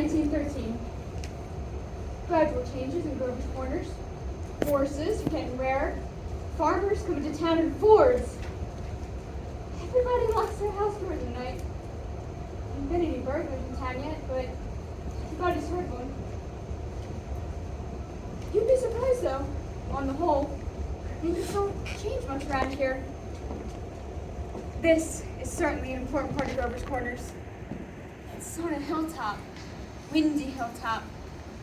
1913. Gradual changes in Grover's Corners. Horses are getting rarer. Farmers come into town in Fords. Everybody locks their house doors at night. There haven't been any burglars in town yet, but everybody's heard one. You'd be surprised, though, on the whole. Things don't change much around here. This is certainly an important part of Grover's Corners. It's on a hilltop, windy hilltop.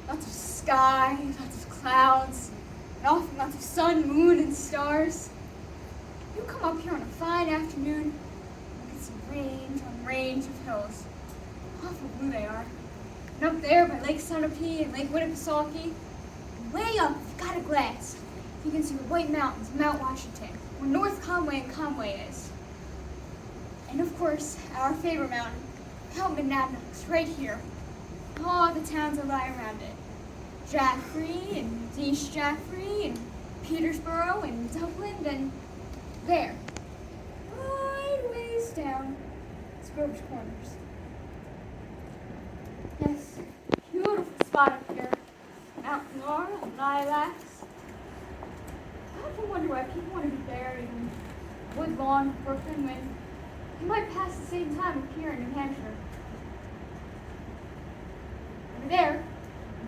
Lots of sky, lots of clouds, and often lots of sun, moon, and stars. You come up here on a fine afternoon, and get some range on range of hills. Awful blue they are. And up there by Lake Sunapee and Lake Winnipesaukee, and way up, you've got a glass. You can see the White Mountains, Mount Washington, where North Conway and Conway is. And of course, our favorite mountain, Mount Monadnocks, right here. All the towns that lie around it. Jaffrey and East Jaffrey and Petersboro and Dublin and there. Right ways down. It's Grover's Corners. Yes, beautiful spot up here. Mount Laurel and lilacs. I often wonder why people want to be buried in Woodlawn, Brooklyn, when you might pass the same time up here in New Hampshire. Over there,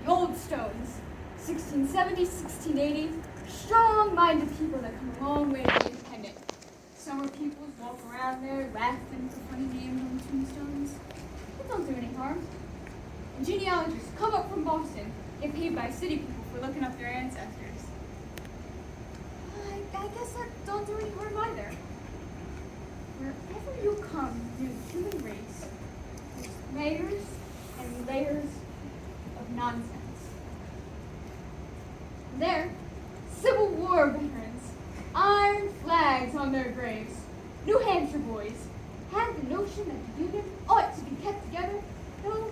the old stones, 1670, 1680, strong-minded people that come a long way to be independent. Summer pupils walk around there laughing for funny names on the tombstones. It don't do any harm. And genealogists come up from Boston, get paid by city people for looking up their ancestors. I guess that don't do any harm either. Wherever you come in the human race, there's layers and layers of nonsense. And there, Civil War veterans, iron flags on their graves. New Hampshire boys had the notion that the Union ought to be kept together, though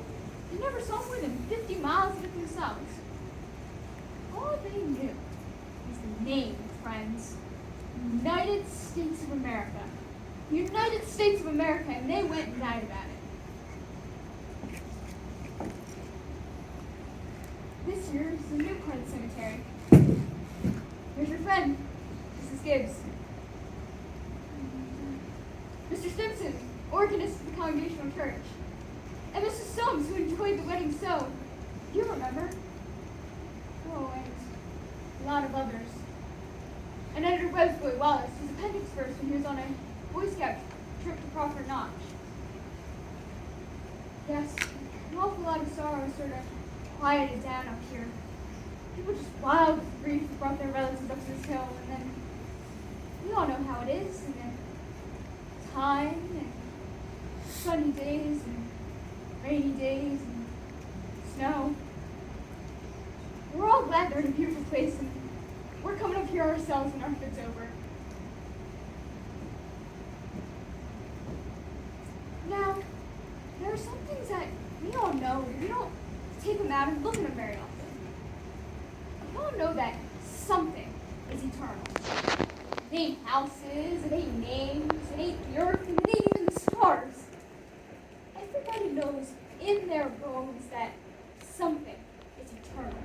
they never saw more than 50 miles of it themselves. All they knew was the name, friends. United States of America. United States of America, and they went and died about it. This year is the new part of the cemetery. Here's your friend, Mrs. Gibbs. Mr. Stimson, organist of the Congregational Church. And Mrs. Soames, who enjoyed the wedding so. You remember? Oh, and a lot of others. And Editor Websboy Wallace, whose appendix burst when he was on a Boy Scout trip to Crawford Notch. Yes, an awful lot of sorrow sort of quieted down up here. People just wild with grief brought their relatives up this hill, and then we all know how it is, and then time, and sunny days, and rainy days, and snow. We're all glad they're in a beautiful place, and we're coming up here ourselves when our fit's over. Now, there are some things that we all know, and we don't take them out and look at them very often. We all know that something is eternal. It ain't houses, it ain't names, it ain't the earth, and it ain't even the stars. Everybody knows in their bones that something is eternal.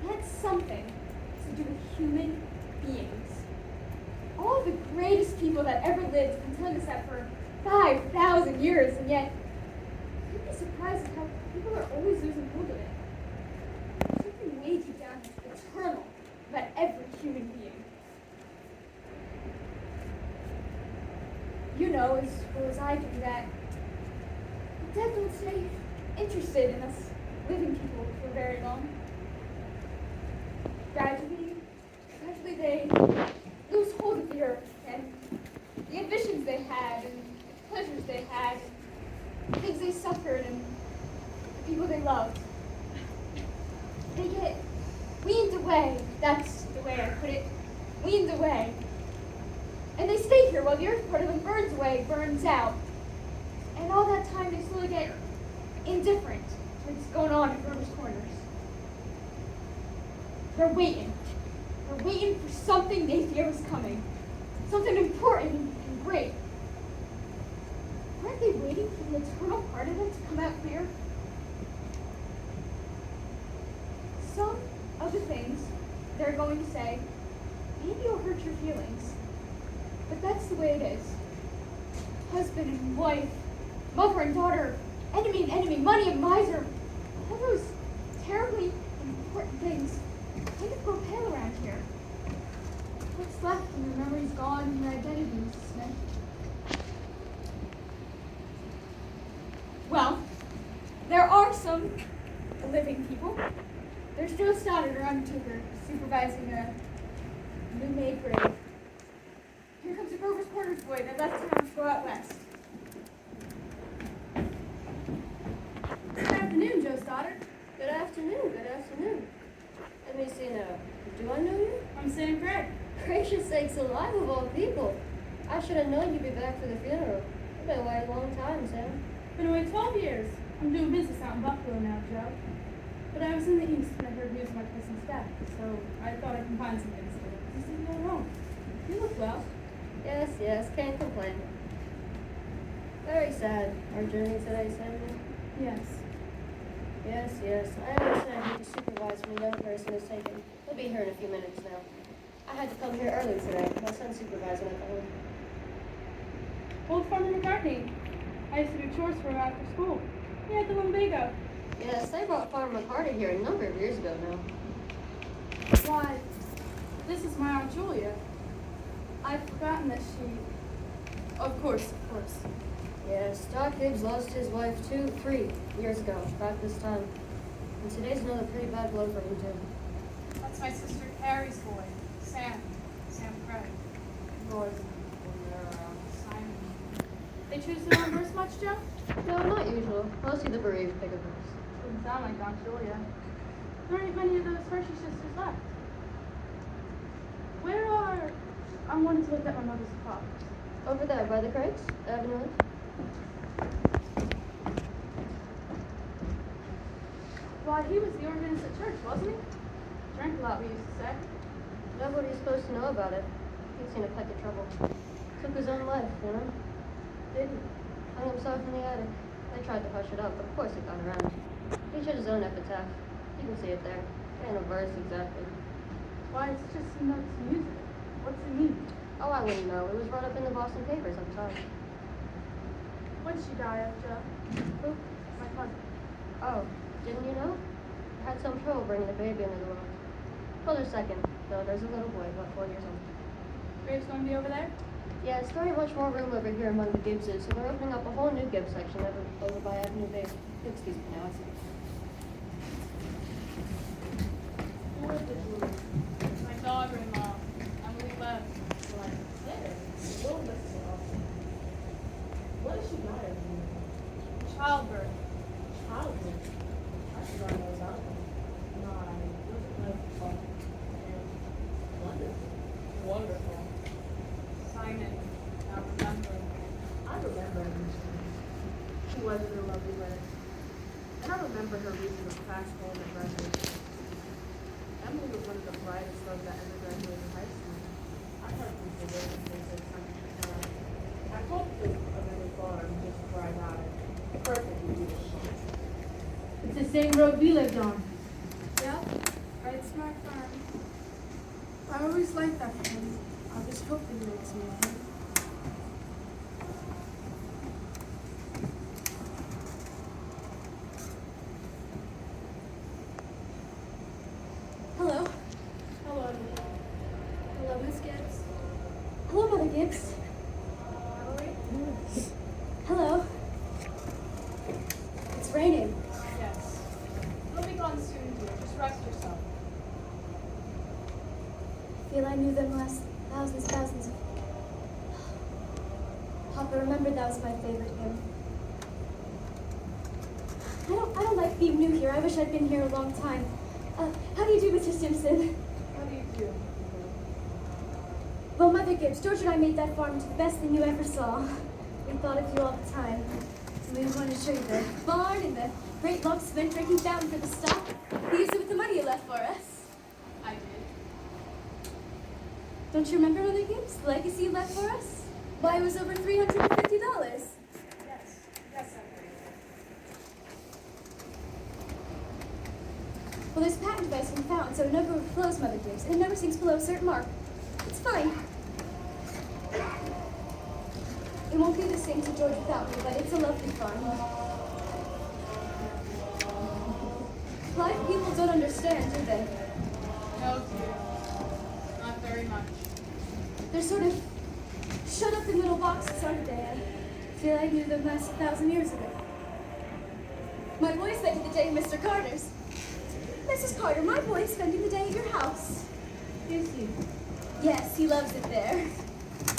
That something to do with human beings. All the greatest people that ever lived have been telling us that for 5,000 years, and yet you'd be surprised at how people are always losing hold of it. There's something way deep down that's eternal about every human being. You know as well as I do that the dead don't stay interested in us living people for very long. Gradually they lose hold of the earth and the ambitions they had and the pleasures they had, the things they suffered and the people they loved. They get weaned away, that's the way I put it, weaned away. And they stay here while the earth part of them burns away, burns out. And all that time they slowly get indifferent to what's going on in Grover's Corners. They're waiting. They're waiting for something they fear is coming. Something important and great. Aren't they waiting for the eternal part of them to come out clear? they're going to say, maybe you'll hurt your feelings. But that's the way it is. Husband and wife, mother and daughter, enemy and enemy, money and miser. All those terribly important things kind of go pale around here. What's left when your memory's gone and your identity, Mrs. Smith? Well, there are some living people. There's Joe Stoddard, our undertaker, supervising a new made grave. Here comes the Grover's Corners boy. They left town to go out west. Good afternoon, Joe Stoddard. Good afternoon, good afternoon. Let me see now. Do I know you? I'm Sam Gregg. Gracious sakes alive of all people. I should have known you'd be back for the funeral. You've been away a long time, Sam. Been away 12 years. I'm doing business out in Buffalo now, Joe. But I was in the East when I heard news of my cousin's death, so I thought I could find some things to do. You seem to go home. You look well. Yes, yes, can't complain. Very sad, our journey today, Samuel. Yes. Yes, yes. I understand who the supervisor and the young person is taken. He'll be here in a few minutes now. I had to come here early today. My son's supervising at the home. Old Farmer McCartney. I used to do chores for him after school. He had the lumbago. Yes, they brought Farmer McCarty here a number of years ago now. Why, this is my Aunt Julia. I've forgotten that she... Of course. Yes, Doc Gibbs lost his wife 3 years ago, about this time. And today's another pretty bad blow for him, too. That's my sister Carrie's boy, Sam. Sam Gregg. Boys. Simon. They choose to reimburse much, Joe? No, not usual. Mostly the bereaved pick up this. Doesn't sound like Aunt Julia. There ain't many of those Hershey sisters left. Where are... I wanted to look at my mother's flowers. Over there, by the crates, Avenue. Why, he was the organist at church, wasn't he? Drank a lot, we used to say. Nobody's supposed to know about it. He's seen a peck of trouble. Took his own life, you know? Didn't. Hung himself in the attic. They tried to hush it up, but of course it got around. He should his own epitaph. You can see it there. Ain't a verse exactly. Why, it's just some notes of music. What's it mean? Oh, I wouldn't know. It was brought up in the Boston papers at the time. When did she die of, Joe? Who? My cousin. Oh, didn't you know? Had some trouble bringing the baby into the world. Told her second, though there's a little boy about 4 years old. Grave's gonna be over there? Yeah, it's very much more room over here among the Gibbses, so they're opening up a whole new Gibbs section over by Avenue B. Excuse me now, I see. Who lived at Julia? My daughter-in-law, Emily Webb. What is she not of? Childbirth. Childhood. I should not know about that. No, I wonderful. Wonderful. Simon. Now remember. I remember her. She was in a lovely way. And I remember her reading the class poem at graduation. Emily was one of the brightest of that ever graduated high school. I heard people waiting for this something to come. I hope this Emily Farm just before I got it. Perfectly beautiful. It's the same road we lived on. Yeah, right, smart farm. I always liked that family. I just hope they makes me a him. Hello. Hello. Hello, Miss Gibbs. Hello, Mother Gibbs. Hello. It's raining. Yes. You'll be gone soon, dear. Just rest yourself. Feel I knew them last thousands of... Papa, remember that was my favorite hymn. I don't like being new here. I wish I'd been here a long time. How do you do, Mr. Simpson? How do you do? Well, Mother Gibbs, George and I made that farm into the best thing you ever saw. We thought of you all the time. And we wanted to show you the barn and the great log cement drinking fountain for the stock. We used it with the money you left for us. I did. Don't you remember, Mother Gibbs? The legacy you left for us? Why, it was over $350. Yes. Yes, I Well, there's a patent device been found, so it never overflows, Mother Gibbs, and it never sinks below a certain mark. It's fine. It won't be the same to George without me, but it's a lovely farm. Blind people don't understand, do they? No, dear. Not very much. They're sort of shut up in little boxes, aren't they? I feel I knew them last 1,000 years ago. My boy spent the day at Mr. Carter's. Mrs. Carter, my boy is spending the day at your house. Is he? Yes, he loves it there.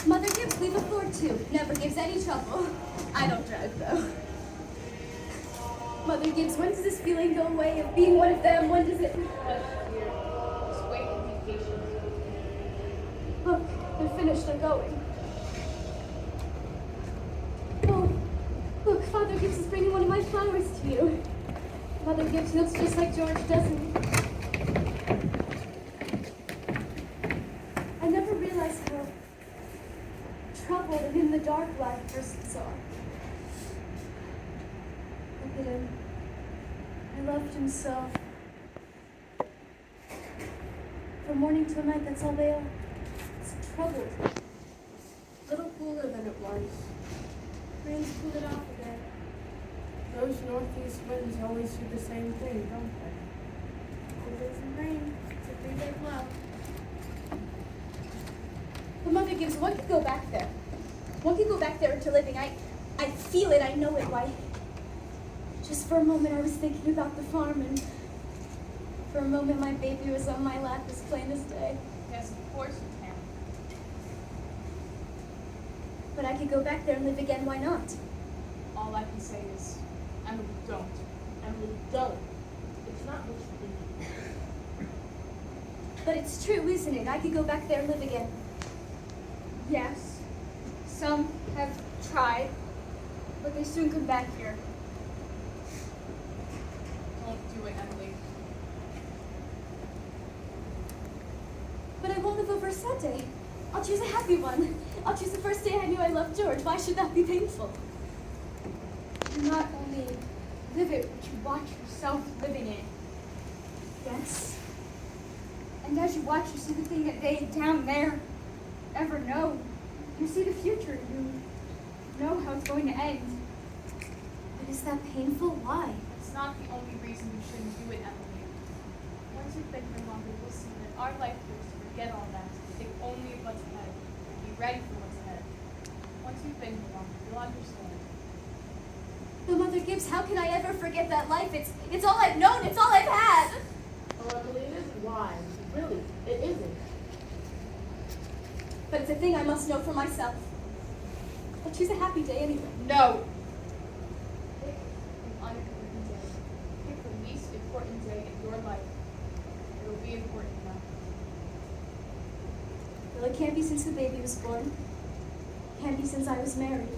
Mother Gibbs, we've afford to. Never gives any trouble. I don't drive, though. Mother Gibbs, when does this feeling go away of being one of them? When does it... Hush, dear. Just wait and be patient. Look, they're finished. They're going. Oh, look, Father Gibbs is bringing one of my flowers to you. Mother Gibbs looks just like George, doesn't he? I never realized how troubled and in the dark life persons are. Look at him. I loved him so. From morning till night, that's all they are. It's troubled. A little cooler than it was. Rain's cooled it off a bit. Those northeast winds always do the same thing, don't they? Cool days and rain. It's a 3-day flow. But Mother Gibbs, one could go back there. One could go back there to living. I feel it. I know it. Why? Just for a moment, I was thinking about the farm, and for a moment, my baby was on my lap, as plain as day. Yes, of course you can. But I could go back there and live again. Why not? All I can say is, Emily, don't. Emily, don't. It's not what you think. But it's true, isn't it? I could go back there and live again. Yes. Some have tried, but they soon come back here. Don't do it, Emily. But I won't live over a sad day. I'll choose a happy one. I'll choose the first day I knew I loved George. Why should that be painful? You not only live it, but you watch yourself living it. Yes. And as you watch, you see the thing that they down there ever know. You see the future. You know how it's going to end. But is that painful? Why? It's not the only reason you shouldn't do it, Emily. Once you've been here longer, you'll see that our life is to forget all that, to think only of what's ahead, and be ready for what's ahead. Once you've been here longer, you'll understand. But Mother Gibbs, how can I ever forget that life? It's all I've known. It's all I've had. Oh, Emily, it isn't wise. Really, it isn't. But it's a thing I must know for myself. I'll choose a happy day anyway. No! Pick an unimportant day. Pick the least important day in your life. It will be important enough. Well, it can't be since the baby was born. It can't be since I was married.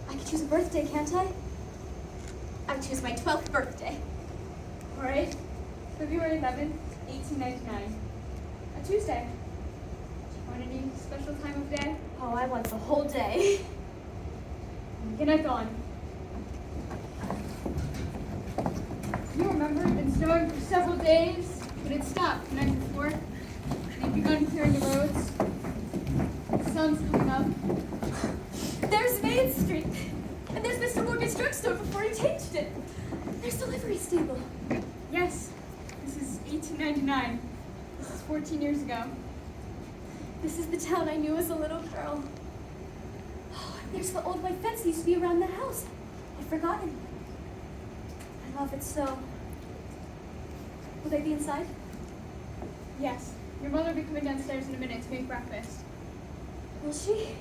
I could choose a birthday, can't I? I would choose my 12th birthday. All right. February 11th, 1899. A Tuesday. Want any special time of day? Oh, I want the whole day. Begin at dawn. You remember it had been snowing for several days, but it stopped the night before. They'd begun clearing the roads. The sun's coming up. There's Main Street. And there's Mr. Morgan's drugstore before he changed it. There's the livery stable. Yes, this is 1899. This is 14 years ago. This is the town I knew as a little girl. Oh, and there's the old white fence that used to be around the house. I'd forgotten. I love it so. Will they be inside? Yes. Your mother will be coming downstairs in a minute to make breakfast. Will she?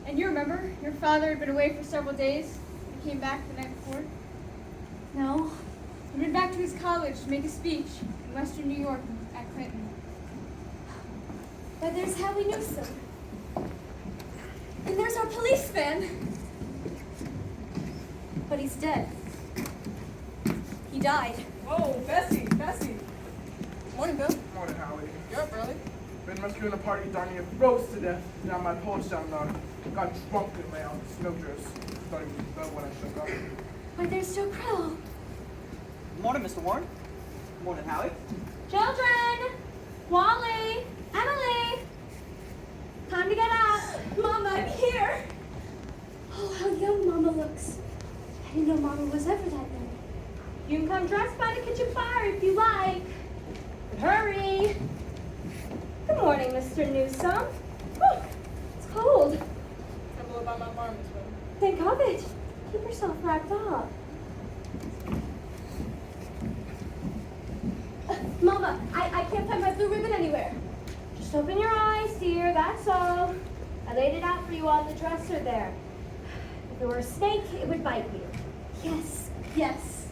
And you remember, your father had been away for several days. He came back the night before. No. He went back to his college to make a speech in Western New York at Clinton. But there's Howie Newsom. And there's our policeman. But he's dead. He died. Whoa, Bessie. Morning, Bill. Morning, Howie. You're up early. Been rescuing a party darn near froze to death down my porch down there. Got drunk and lay out the snow drifts. Thought he was dead when I shook up. But there's Joe Crow. morning, Mr. Warren. Good morning, Howie. Children! Wally! Emily! Time to get up. Mama, I'm here. Oh, how young Mama looks. I didn't know Mama was ever that young. You can come dressed by the kitchen fire if you like. But hurry. Good morning, Mr. Newsome. Whew, it's cold. Tremble about my arm, Miss Webb. Think of it. Keep yourself wrapped up. Mama, I can't find my blue ribbon anywhere. Just open your eyes, dear, that's all. I laid it out for you on the dresser there. If it were a snake, it would bite you. Yes, yes.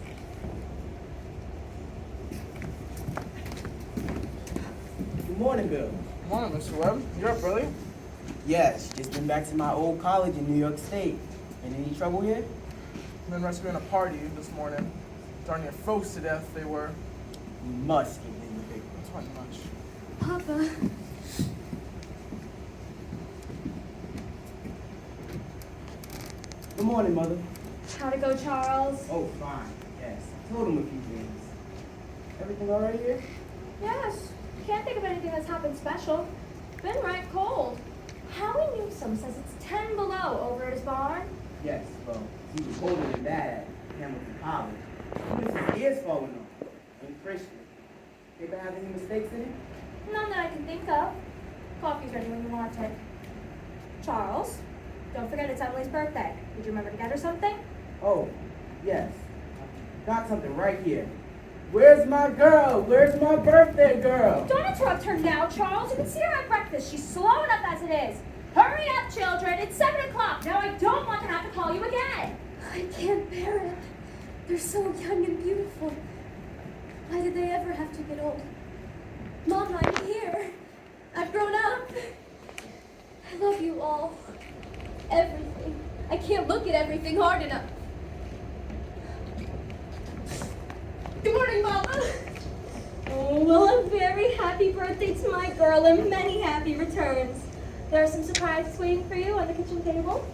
Good morning, Bill. Good morning, Mr. Webb. You're up early? Yes, just been back to my old college in New York State. In any trouble here? Been rescuing a party this morning. Darn near froze to death they were. You must give them the big That's quite much. Papa. Good morning, Mother. How'd it go, Charles? Oh, fine. Yes, I told him a few things. Everything all right here? Yes. Can't think of anything that's happened special. Been right cold. Howie Newsome says it's 10 below over at his barn. Yes, well, he was colder than that at Hamilton College. Even his ears falling off. And Christian. Did they have any mistakes in it? None that I can think of. Coffee's ready when you want it. Charles, don't forget it's Emily's birthday. Did you remember to get her something? Oh, yes. Got something right here. Where's my girl? Where's my birthday girl? Don't interrupt her now, Charles. You can see her at breakfast. She's slow enough as it is. Hurry up, children. It's 7 o'clock. Now I don't want to have to call you again. I can't bear it. They're so young and beautiful. Why did they ever have to get old? Mama, I'm here. I've grown up. I love you all. Everything. I can't look at everything hard enough. Good morning, Mama. Oh, well, a very happy birthday to my girl and many happy returns. There are some surprises waiting for you on the kitchen table.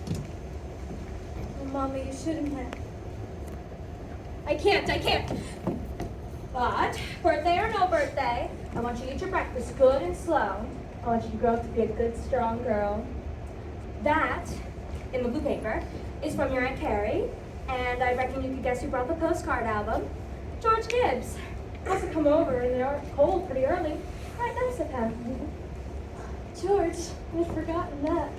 Oh, Mama, you shouldn't have. I can't. But, birthday or no birthday, I want you to eat your breakfast good and slow. I want you to grow up to be a good, strong girl. That, in the blue paper, is from your Aunt Carrie, and I reckon you could guess who brought the postcard album. George Gibbs. Must have come over in the cold pretty early. Quite nice of him. George, I'd forgotten that.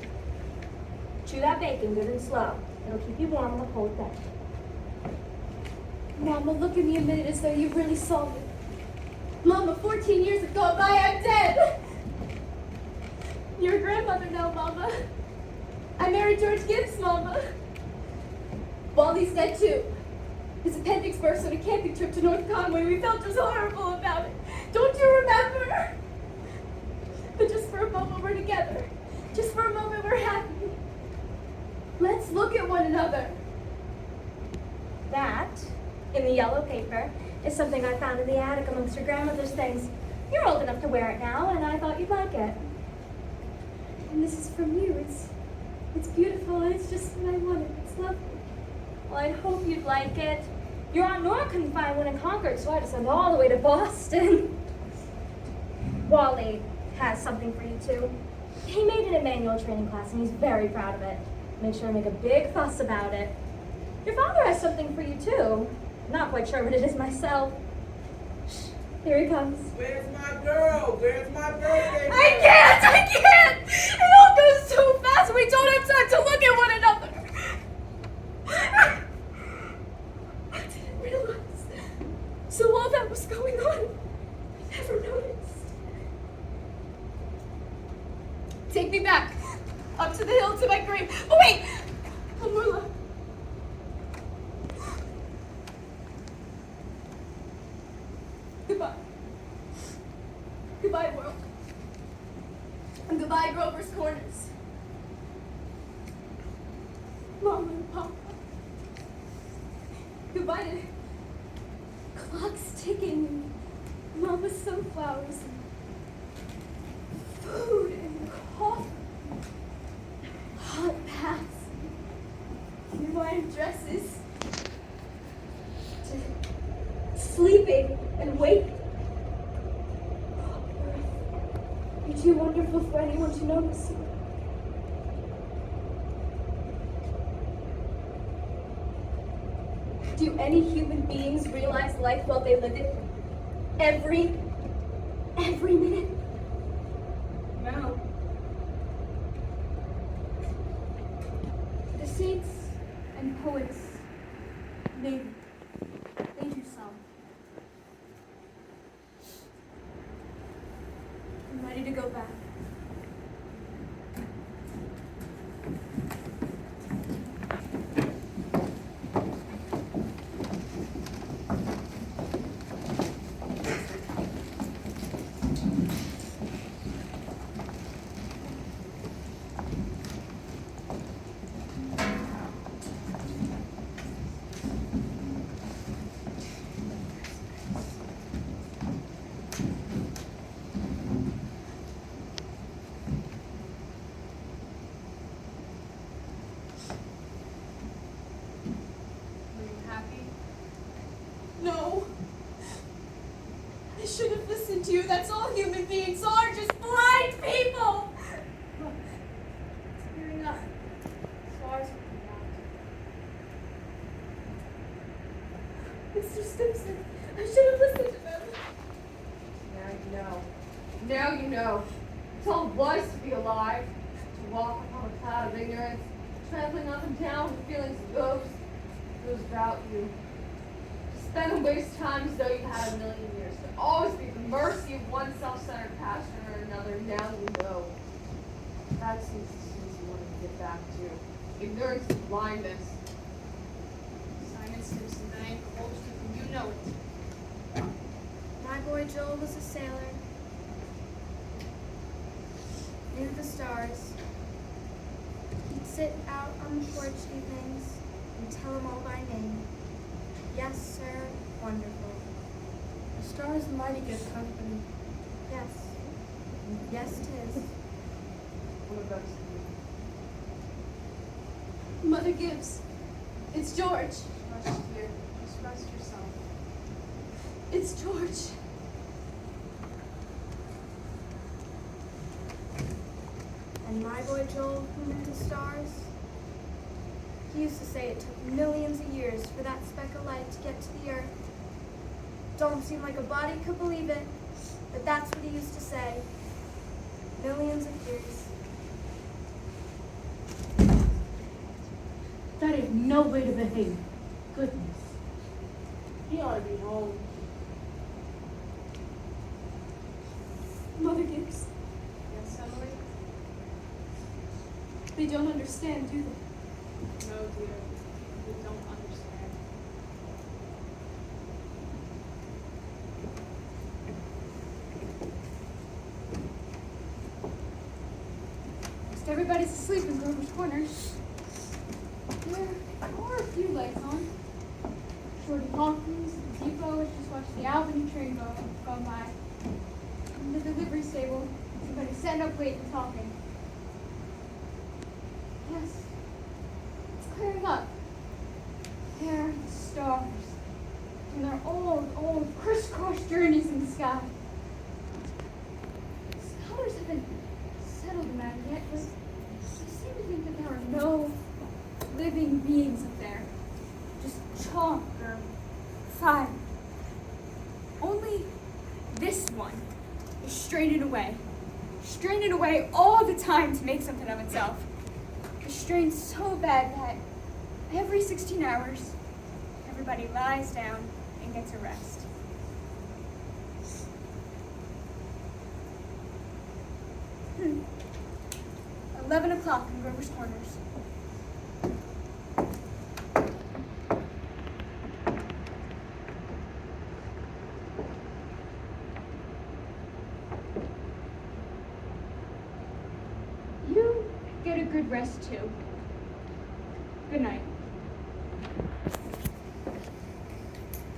Chew that bacon good and slow. It'll keep you warm on a cold day. Mama, look at me a minute as though you really saw me. Mama, 14 years have gone by, I'm dead. You're a grandmother now, Mama. I married George Gibbs, Mama. Wally's dead too. His appendix burst on a camping trip to North Conway. We felt just horrible about it. Don't you remember? But just for a moment we're together. Just for a moment we're happy. Let's look at one another. That, in the yellow paper, is something I found in the attic amongst your grandmother's things. You're old enough to wear it now, and I thought you'd like it. And this is from you. It's beautiful. It's just what I wanted. It's lovely. Well, I hope you'd like it. Your Aunt Nora couldn't find one in Concord, so I had to send all the way to Boston. Wally has something for you, too. He made it in manual training class, and he's very proud of it. Make sure to make a big fuss about it. Your father has something for you, too. Not quite sure what it is myself. Shh, here he comes. Where's my girl? Where's my birthday girl? I can't! It all goes so fast we don't have time to look at one another. I didn't realize. So while that was going on, I never noticed. Take me back, up to the hill to my grave. Oh wait! Amula. Goodbye. Goodbye, world. And goodbye, Grover's Corners. Mama and Papa. Goodbye to clocks ticking, Mama's sunflowers, and food and coffee, hot baths, new iron dresses, to sleeping and waking. Earth, you're too wonderful for anyone to notice you. Do any human beings realize life while they live it? Every minute? No. The saints and poets, they do some. I'm ready to go back. Were you happy? No. I should have listened to you. That's all human beings are, just blind people. Look, it's clearing up. Stars are coming out. Mr. Stimson, I should have listened to them. Now you know. Now you know. It's all lies to be alive. To walk upon a cloud of ignorance, trampling up and down with feelings of those about you. To spend and waste time as though you had a million years. To always be at the mercy of one self-centered passion or another. Now you know. That seems the things you want to get back to. Ignorance and blindness. Simon Simpson, that ain't the whole truth, and you know it. My boy Joel was a sailor. Knew the stars. He'd sit out on the porch evenings and tell them all by name. Yes, sir, wonderful. The stars are mighty good company. Yes. Yes, 'tis. What about you? Mother Gibbs. It's George. Rush here. Just rest yourself. It's George. And my boy Joel, who knew the stars, he used to say it took millions of years for that speck of light to get to the earth. Don't seem like a body could believe it, but that's what he used to say. Millions of years. That ain't no way to behave. Goodness. He ought to be home. Mother Gibbs. Yes, Emily? They don't understand, do they? No, dear. You don't understand. Most everybody's asleep in Grover's Corners. There are a few lights on. Shorty Hawkins at the depot has just watched the Albany train go by. In the delivery stable, somebody's sitting up late and talking. Yes, it's clearing up. There are the stars, and their old crisscross journeys in the sky. Scholars haven't settled the matter yet, but they seem to think that there are no living beings up there. Just chalk or fire. Only this one is straining away all the time to make something of itself. The strain's so bad that every 16 hours, everybody lies down and gets a rest. Hmm. 11 o'clock in Grover's Corners. You get a good rest too. Good night.